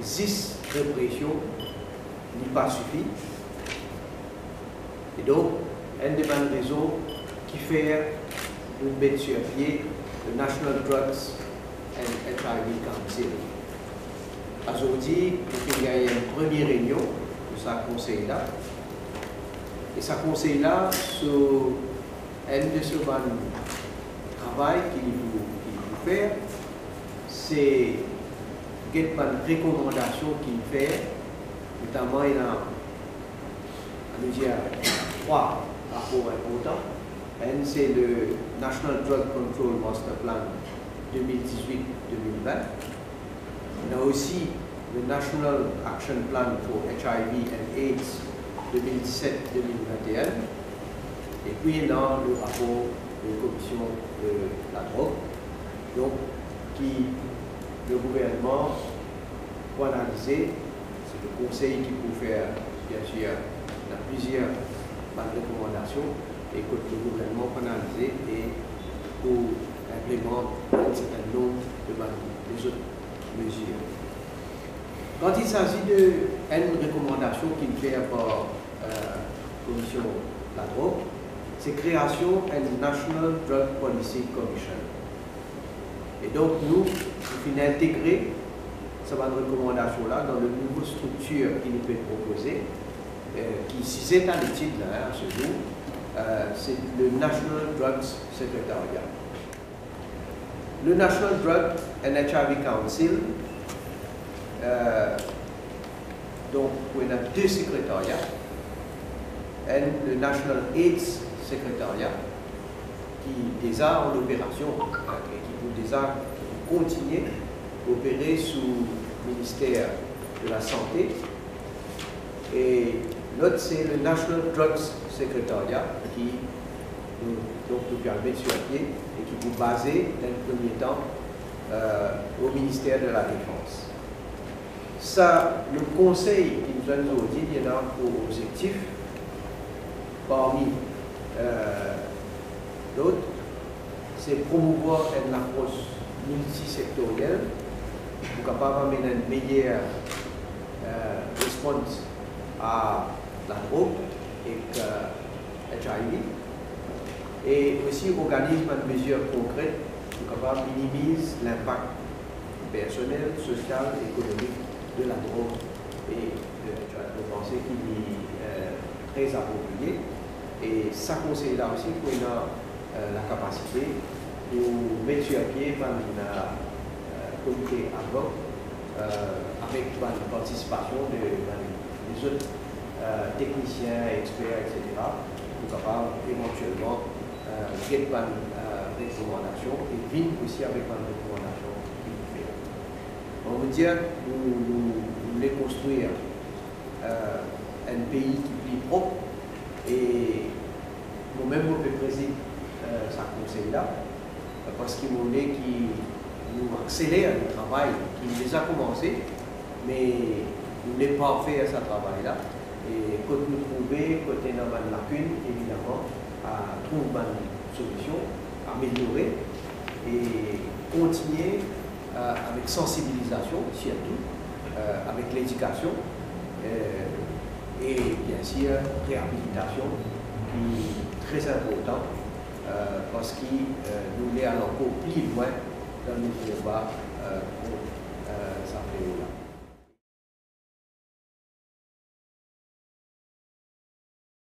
10 répressions n'est pas suffi. Et donc, une des bonnes raisons qui fait nous mettre sur pied le National Drugs and HIV Council. Aujourd'hui, il y a une première réunion de ce conseil-là. Et ce conseil-là, sur un de ce travail qu'il faut faire, c'est une recommandation qu'il fait, notamment il y a trois rapports importants. Un, c'est le National Drug Control Master Plan 2018-2020. On a aussi le National Action Plan for HIV and AIDS 2017-2021. Et puis, il y a le rapport de la commission de la drogue, donc, qui le gouvernement pour analyser, c'est le conseil qui peut faire, bien sûr, il y a plusieurs recommandations, et que le gouvernement peut analyser et pour implémenter un certain nombre de autres mesures. Quand il s'agit d'une recommandation qu'il fait par la commission de la drogue, c'est création d'une National Drug Policy Commission. Et donc, nous finissons intégrer cette recommandation-là dans le nouveau structure qui nous peut proposer, qui, si c'est à l'étude là, à ce jour, c'est le National Drugs Secretariat. Le National Drug and HIV Council, donc, on a deux secrétariats. Le National AIDS Secretariat, qui déjà en opération, et qui peut déjà continuer à opérer sous le ministère de la Santé. Et l'autre, c'est le National Drugs Secretariat, qui nous permet sur pied et qui peut baser, dans le premier temps, au ministère de la Défense. Ça, le conseil qui nous a dit, il y en a pour objectif, parmi d'autres, c'est promouvoir une approche multisectorielle pour capable d'amener une meilleure réponse à la drogue et HIV, et aussi organise une mesure concrète pour capable minimiser l'impact personnel, social et économique de la drogue et de penser qu'il est très approprié. Et ça conseille-là aussi pour la capacité de mettre sur pied un comité ad hoc avec la participation des autres techniciens, experts, etc. pour capable éventuellement faire une recommandation et venir aussi avec une recommandation qui nous fait. On veut dire que nous voulons construire un pays qui est plus propre. Et nous-mêmes, on peut présider ce conseil-là, parce qu'il voulait qu'il nous accélère le travail qui déjà commencé, mais nous ne pas faire ce travail-là. Et quand nous trouvons, quand on a une lacune, évidemment, à trouver une solution, améliorer et continuer avec sensibilisation, surtout, avec l'éducation. Et bien sûr, réhabilitation, qui est très important parce qu'il nous met encore plus loin dans nos combats